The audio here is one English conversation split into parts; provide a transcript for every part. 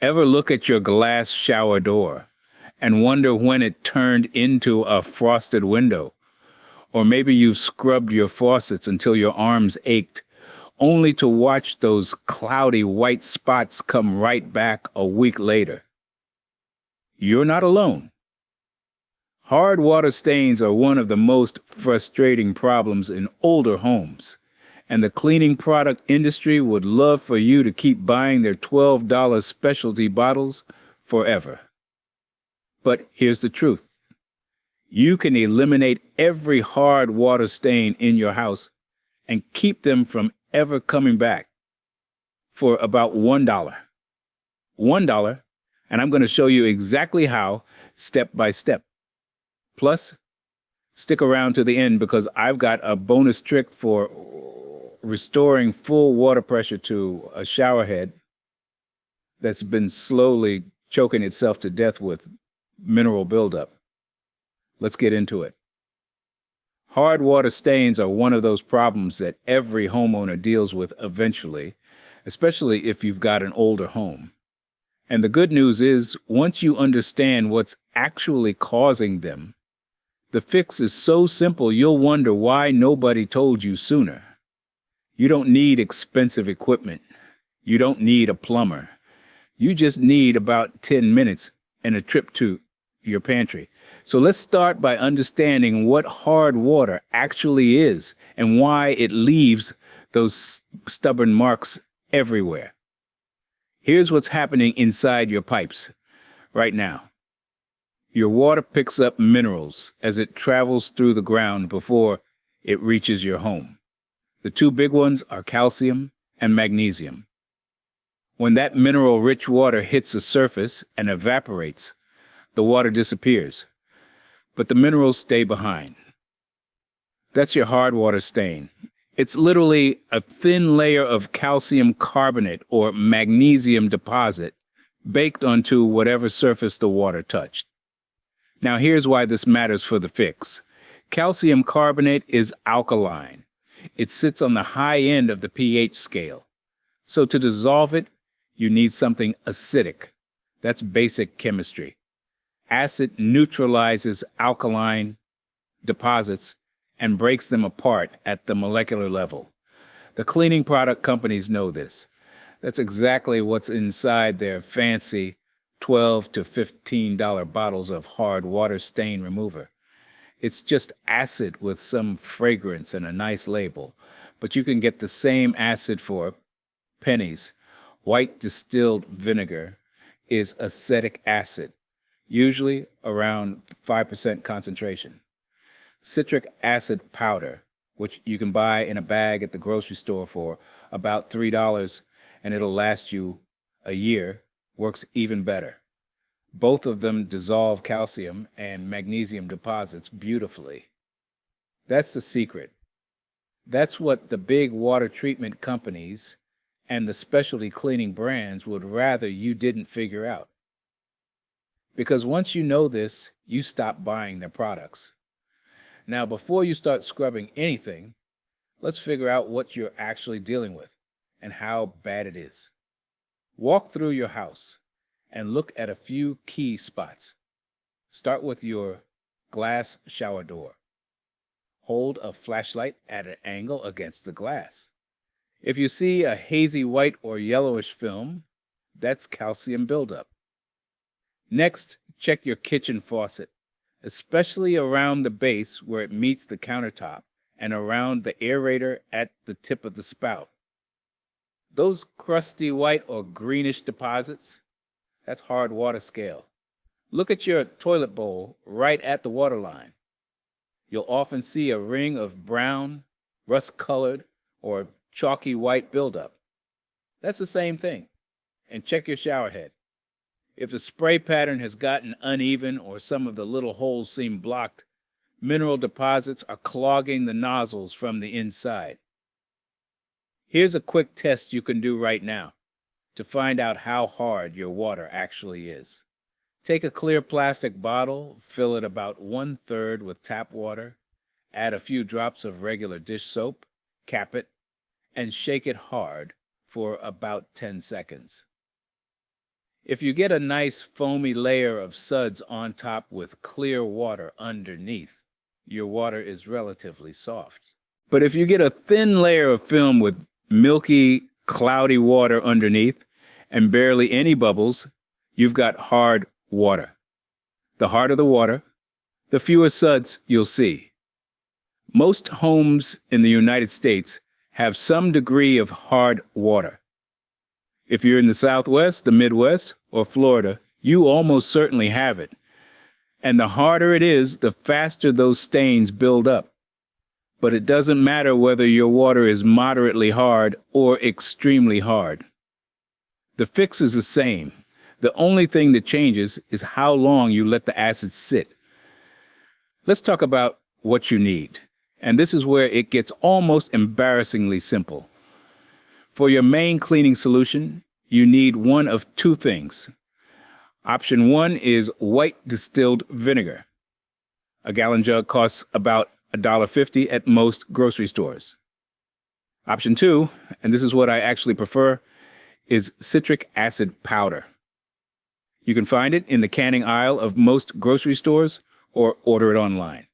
Ever look at your glass shower door and wonder when it turned into a frosted window? Or maybe you've scrubbed your faucets until your arms ached, only to watch those cloudy white spots come right back a week later. You're not alone. Hard water stains are one of the most frustrating problems in older homes, and the cleaning product industry would love for you to keep buying their $12 specialty bottles forever. But here's the truth. You can eliminate every hard water stain in your house and keep them from ever coming back for about $1. $1, and I'm going to show you exactly how, step by step. Plus, stick around to the end because I've got a bonus trick for restoring full water pressure to a shower head that's been slowly choking itself to death with mineral buildup. Let's get into it. Hard water stains are one of those problems that every homeowner deals with eventually, especially if you've got an older home. And the good news is, once you understand what's actually causing them, the fix is so simple you'll wonder why nobody told you sooner. You don't need expensive equipment. You don't need a plumber. You just need about 10 minutes and a trip to your pantry. So let's start by understanding what hard water actually is and why it leaves those stubborn marks everywhere. Here's what's happening inside your pipes right now. Your water picks up minerals as it travels through the ground before it reaches your home. The two big ones are calcium and magnesium. When that mineral-rich water hits the surface and evaporates, the water disappears, but the minerals stay behind. That's your hard water stain. It's literally a thin layer of calcium carbonate or magnesium deposit baked onto whatever surface the water touched. Now here's why this matters for the fix. Calcium carbonate is alkaline. It sits on the high end of the pH scale. So to dissolve it, you need something acidic. That's basic chemistry. Acid neutralizes alkaline deposits and breaks them apart at the molecular level. The cleaning product companies know this. That's exactly what's inside their fancy $12 to $15 bottles of hard water stain remover. It's just acid with some fragrance and a nice label, but you can get the same acid for pennies. White distilled vinegar is acetic acid, usually around 5% concentration. Citric acid powder, which you can buy in a bag at the grocery store for about $3, and it'll last you a year, works even better. Both of them dissolve calcium and magnesium deposits beautifully. That's the secret. That's what the big water treatment companies and the specialty cleaning brands would rather you didn't figure out. Because once you know this, you stop buying their products. Now, before you start scrubbing anything, let's figure out what you're actually dealing with and how bad it is. Walk through your house and look at a few key spots. Start with your glass shower door. Hold a flashlight at an angle against the glass. If you see a hazy white or yellowish film, that's calcium buildup. Next, check your kitchen faucet, especially around the base where it meets the countertop and around the aerator at the tip of the spout. Those crusty white or greenish deposits, that's hard water scale. Look at your toilet bowl right at the water line. You'll often see a ring of brown, rust-colored, or chalky white buildup. That's the same thing. And check your shower head. If the spray pattern has gotten uneven or some of the little holes seem blocked, mineral deposits are clogging the nozzles from the inside. Here's a quick test you can do right now to find out how hard your water actually is. Take a clear plastic bottle, fill it about 1/3 with tap water, add a few drops of regular dish soap, cap it, and shake it hard for about 10 seconds. If you get a nice foamy layer of suds on top with clear water underneath, your water is relatively soft. But if you get a thin layer of film with milky, cloudy water underneath and barely any bubbles, you've got hard water. The harder the water, the fewer suds you'll see. Most homes in the United States have some degree of hard water. If you're in the Southwest, the Midwest, or Florida, you almost certainly have it. And the harder it is, the faster those stains build up. But it doesn't matter whether your water is moderately hard or extremely hard. The fix is the same. The only thing that changes is how long you let the acid sit. Let's talk about what you need. And this is where it gets almost embarrassingly simple. For your main cleaning solution, you need one of two things. Option one is white distilled vinegar. A gallon jug costs about $1.50 at most grocery stores. Option two, and this is what I actually prefer, is citric acid powder. You can find it in the canning aisle of most grocery stores or order it online.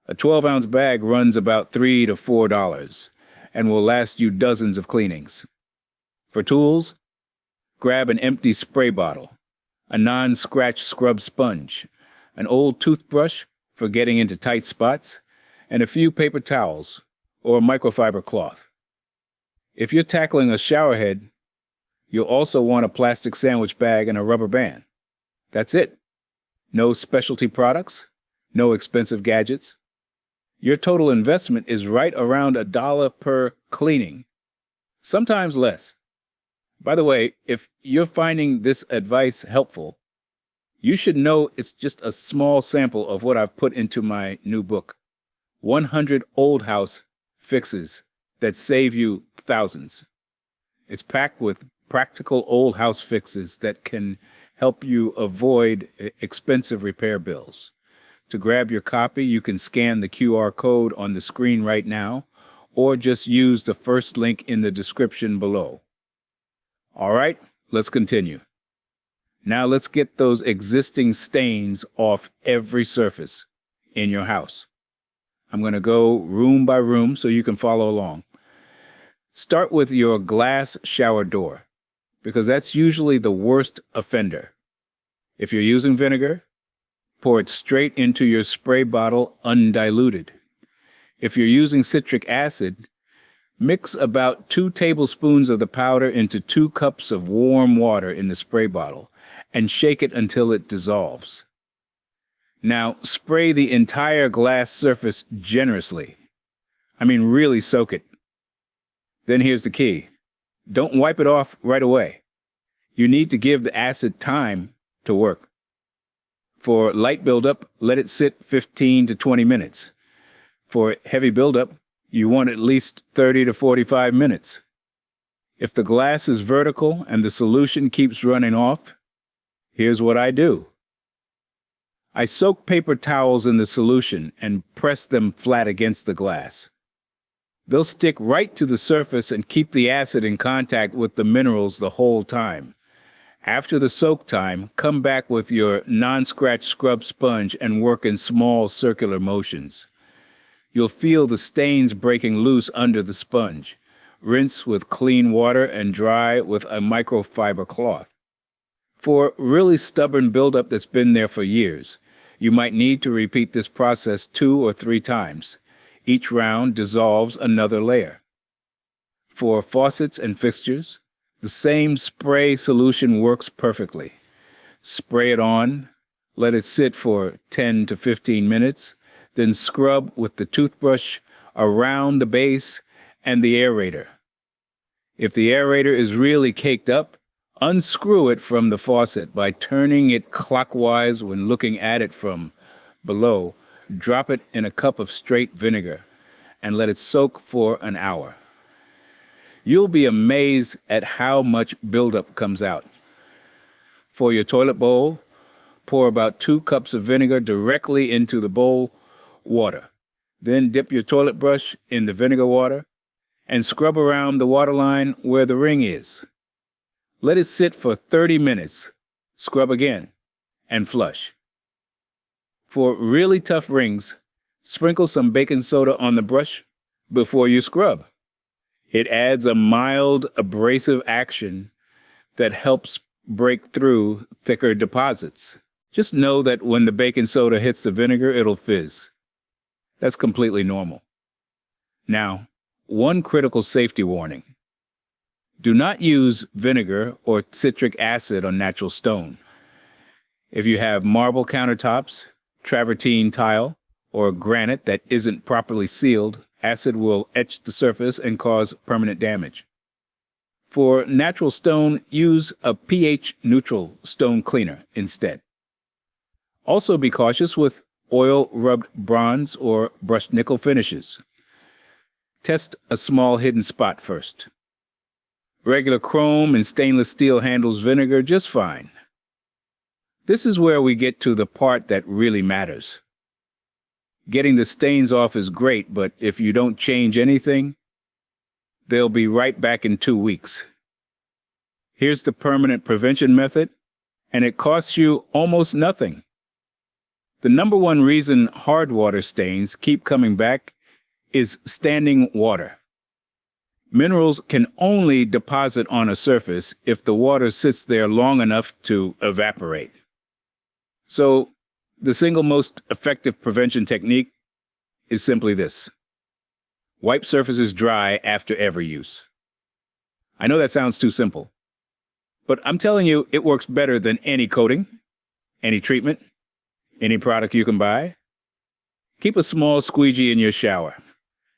A 12-ounce bag runs about $3 to $4 and will last you dozens of cleanings. For tools, grab an empty spray bottle, a non-scratch scrub sponge, an old toothbrush for getting into tight spots, and a few paper towels or microfiber cloth. If you're tackling a shower head, you'll also want a plastic sandwich bag and a rubber band. That's it. No specialty products, no expensive gadgets. Your total investment is right around $1 per cleaning, sometimes less. By the way, if you're finding this advice helpful, you should know it's just a small sample of what I've put into my new book, 100 Old House Fixes that save you thousands. It's packed with practical old house fixes that can help you avoid expensive repair bills. To grab your copy, you can scan the QR code on the screen right now, or just use the first link in the description below. All right, let's continue. Now let's get those existing stains off every surface in your house. I'm going to go room by room so you can follow along. Start with your glass shower door, because that's usually the worst offender. If you're using vinegar, pour it straight into your spray bottle undiluted. If you're using citric acid, mix about 2 tablespoons of the powder into 2 cups of warm water in the spray bottle and shake it until it dissolves. Now, spray the entire glass surface generously. I mean, really soak it. Then here's the key. Don't wipe it off right away. You need to give the acid time to work. For light buildup, let it sit 15 to 20 minutes. For heavy buildup, you want at least 30 to 45 minutes. If the glass is vertical and the solution keeps running off, here's what I do. I soak paper towels in the solution and press them flat against the glass. They'll stick right to the surface and keep the acid in contact with the minerals the whole time. After the soak time, come back with your non-scratch scrub sponge and work in small circular motions. You'll feel the stains breaking loose under the sponge. Rinse with clean water and dry with a microfiber cloth. For really stubborn buildup that's been there for years, you might need to repeat this process 2 or 3 times. Each round dissolves another layer. For faucets and fixtures, the same spray solution works perfectly. Spray it on, let it sit for 10 to 15 minutes, then scrub with the toothbrush around the base and the aerator. If the aerator is really caked up, unscrew it from the faucet by turning it clockwise when looking at it from below. Drop it in a cup of straight vinegar and let it soak for an hour. You'll be amazed at how much buildup comes out. For your toilet bowl, pour about 2 cups of vinegar directly into the bowl water. Then dip your toilet brush in the vinegar water and scrub around the water line where the ring is. Let it sit for 30 minutes. Scrub again and flush. For really tough rings, sprinkle some baking soda on the brush before you scrub. It adds a mild abrasive action that helps break through thicker deposits. Just know that when the baking soda hits the vinegar, it'll fizz. That's completely normal. Now, one critical safety warning. Do not use vinegar or citric acid on natural stone. If you have marble countertops, travertine tile, or granite that isn't properly sealed, acid will etch the surface and cause permanent damage. For natural stone, use a pH-neutral stone cleaner instead. Also be cautious with oil-rubbed bronze or brushed nickel finishes. Test a small hidden spot first. Regular chrome and stainless steel handles vinegar just fine. This is where we get to the part that really matters. Getting the stains off is great, but if you don't change anything, they'll be right back in 2 weeks. Here's the permanent prevention method, and it costs you almost nothing. The number one reason hard water stains keep coming back is standing water. Minerals can only deposit on a surface if the water sits there long enough to evaporate. So, the single most effective prevention technique is simply this. Wipe surfaces dry after every use. I know that sounds too simple, but I'm telling you it works better than any coating, any treatment, any product you can buy. Keep a small squeegee in your shower.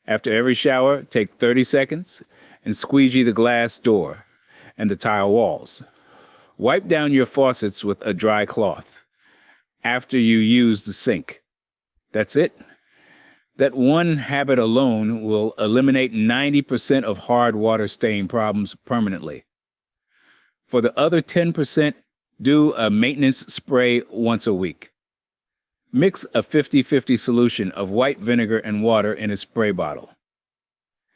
After every shower, take 30 seconds and squeegee the glass door and the tile walls. Wipe down your faucets with a dry cloth after you use the sink. That's it. That one habit alone will eliminate 90% of hard water stain problems permanently. For the other 10%, do a maintenance spray once a week. Mix a 50-50 solution of white vinegar and water in a spray bottle.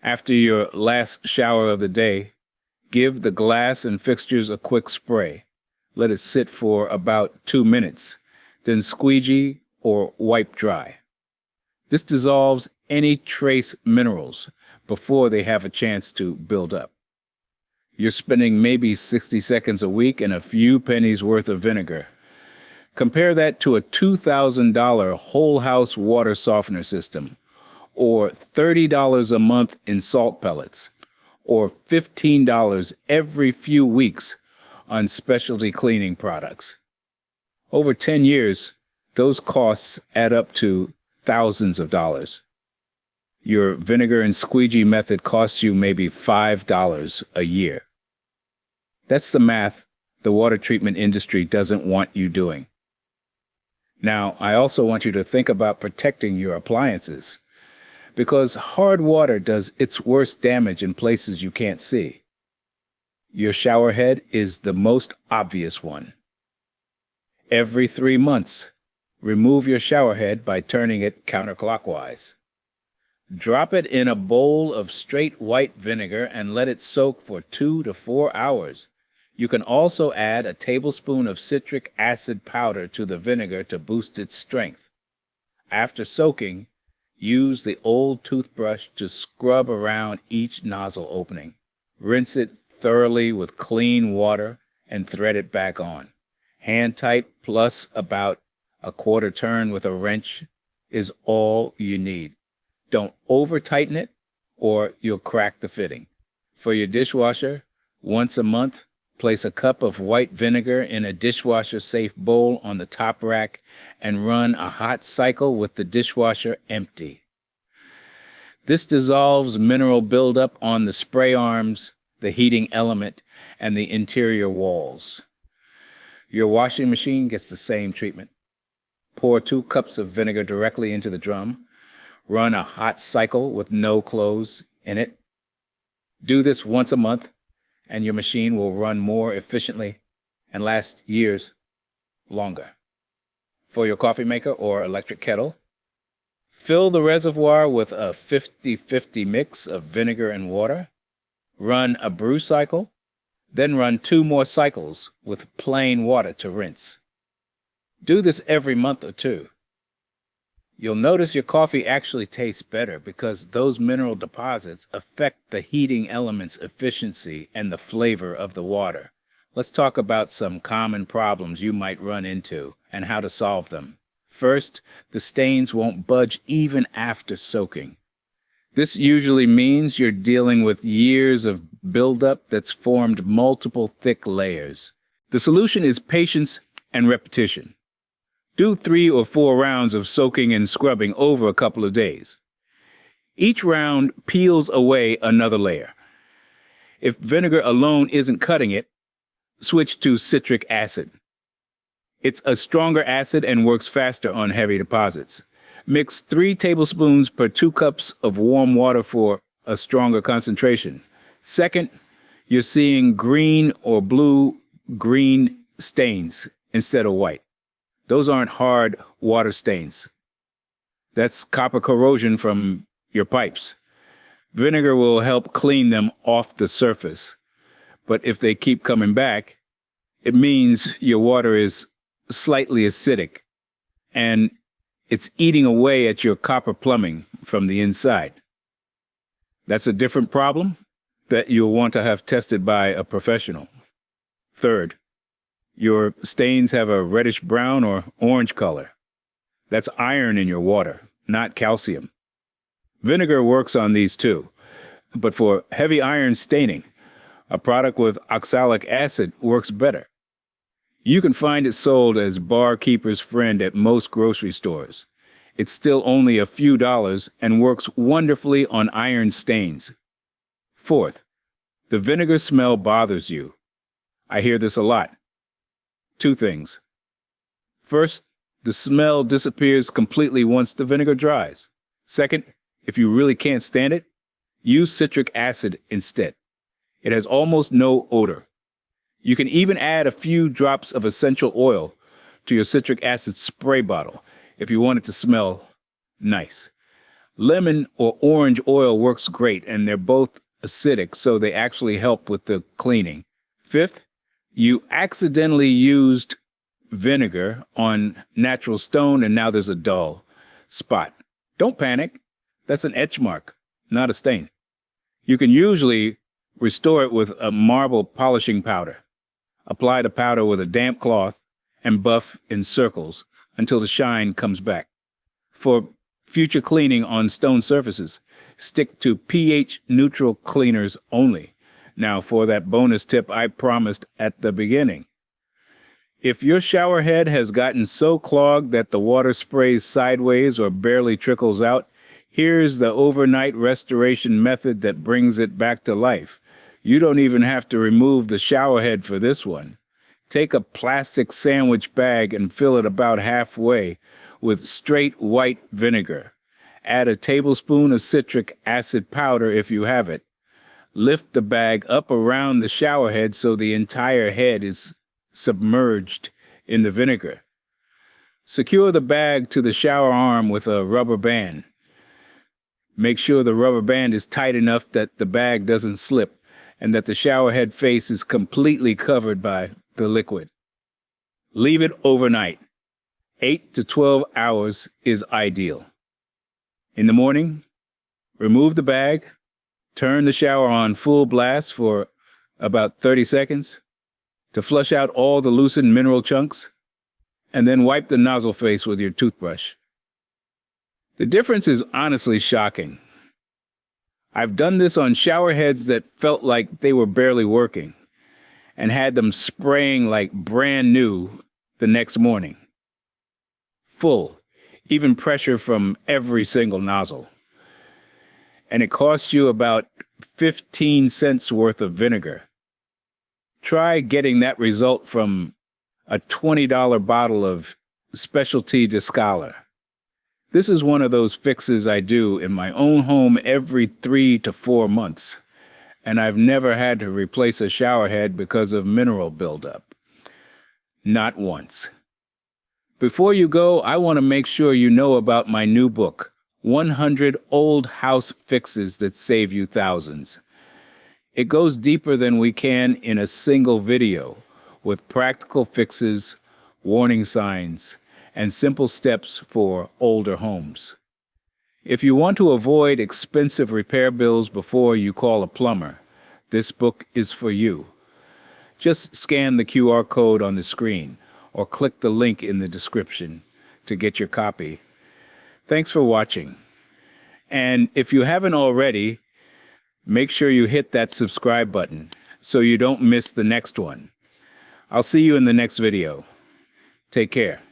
After your last shower of the day, give the glass and fixtures a quick spray. Let it sit for about 2 minutes. Then squeegee or wipe dry. This dissolves any trace minerals before they have a chance to build up. You're spending maybe 60 seconds a week and a few pennies worth of vinegar. Compare that to a $2,000 whole house water softener system, or $30 a month in salt pellets, or $15 every few weeks on specialty cleaning products. Over 10 years, those costs add up to thousands of dollars. Your vinegar and squeegee method costs you maybe $5 a year. That's the math the water treatment industry doesn't want you doing. Now, I also want you to think about protecting your appliances, because hard water does its worst damage in places you can't see. Your shower head is the most obvious one. Every 3 months, remove your shower head by turning it counterclockwise. Drop it in a bowl of straight white vinegar and let it soak for 2 to 4 hours. You can also add a tablespoon of citric acid powder to the vinegar to boost its strength. After soaking, use the old toothbrush to scrub around each nozzle opening. Rinse it thoroughly with clean water and thread it back on. Hand tight plus about a quarter turn with a wrench is all you need. Don't over tighten it or you'll crack the fitting. For your dishwasher, once a month, place a cup of white vinegar in a dishwasher safe bowl on the top rack and run a hot cycle with the dishwasher empty. This dissolves mineral buildup on the spray arms, the heating element, and the interior walls. Your washing machine gets the same treatment. Pour 2 cups of vinegar directly into the drum. Run a hot cycle with no clothes in it. Do this once a month, and your machine will run more efficiently and last years longer. For your coffee maker or electric kettle, fill the reservoir with a 50-50 mix of vinegar and water. Run a brew cycle Then run 2 more cycles with plain water to rinse. Do this every month or 2. You'll notice your coffee actually tastes better because those mineral deposits affect the heating element's efficiency and the flavor of the water. Let's talk about some common problems you might run into and how to solve them. First, the stains won't budge even after soaking. This usually means you're dealing with years of buildup that's formed multiple thick layers. The solution is patience and repetition. Do 3 or 4 rounds of soaking and scrubbing over a couple of days. Each round peels away another layer. If vinegar alone isn't cutting it, switch to citric acid. It's a stronger acid and works faster on heavy deposits. Mix 3 tablespoons per 2 cups of warm water for a stronger concentration. Second, you're seeing green or blue-green stains instead of white. Those aren't hard water stains. That's copper corrosion from your pipes. Vinegar will help clean them off the surface. But if they keep coming back, it means your water is slightly acidic and it's eating away at your copper plumbing from the inside. That's a different problem that you'll want to have tested by a professional. Third, your stains have a reddish brown or orange color. That's iron in your water, not calcium. Vinegar works on these too, but for heavy iron staining, a product with oxalic acid works better. You can find it sold as barkeeper's friend at most grocery stores. It's still only a few dollars and works wonderfully on iron stains. Fourth, the vinegar smell bothers you. I hear this a lot. 2 things. First, the smell disappears completely once the vinegar dries. Second, if you really can't stand it, use citric acid instead. It has almost no odor. You can even add a few drops of essential oil to your citric acid spray bottle if you want it to smell nice. Lemon or orange oil works great, and they're both acidic, so they actually help with the cleaning. Fifth, you accidentally used vinegar on natural stone and now there's a dull spot. Don't panic. That's an etch mark, not a stain. You can usually restore it with a marble polishing powder. Apply the powder with a damp cloth and buff in circles until the shine comes back. For future cleaning on stone surfaces, stick to pH-neutral cleaners only. Now for that bonus tip I promised at the beginning. If your shower head has gotten so clogged that the water sprays sideways or barely trickles out, here's the overnight restoration method that brings it back to life. You don't even have to remove the shower head for this one. Take a plastic sandwich bag and fill it about halfway with straight white vinegar. Add a tablespoon of citric acid powder if you have it. Lift the bag up around the shower head so the entire head is submerged in the vinegar. Secure the bag to the shower arm with a rubber band. Make sure the rubber band is tight enough that the bag doesn't slip and that the shower head face is completely covered by the liquid. Leave it overnight. 8 to 12 hours is ideal. In the morning, remove the bag, turn the shower on full blast for about 30 seconds to flush out all the loosened mineral chunks, and then wipe the nozzle face with your toothbrush. The difference is honestly shocking. I've done this on shower heads that felt like they were barely working and had them spraying like brand new the next morning. Full, even pressure from every single nozzle. And it costs you about 15 cents worth of vinegar. Try getting that result from a $20 bottle of specialty descaler. This is one of those fixes I do in my own home every 3 to 4 months, and I've never had to replace a shower head because of mineral buildup. Not once. Before you go, I want to make sure you know about my new book, 100 Old House Fixes That Save You Thousands. It goes deeper than we can in a single video, with practical fixes, warning signs, and simple steps for older homes. If you want to avoid expensive repair bills before you call a plumber, this book is for you. Just scan the QR code on the screen or click the link in the description to get your copy. Thanks for watching. And if you haven't already, make sure you hit that subscribe button so you don't miss the next one. I'll see you in the next video. Take care.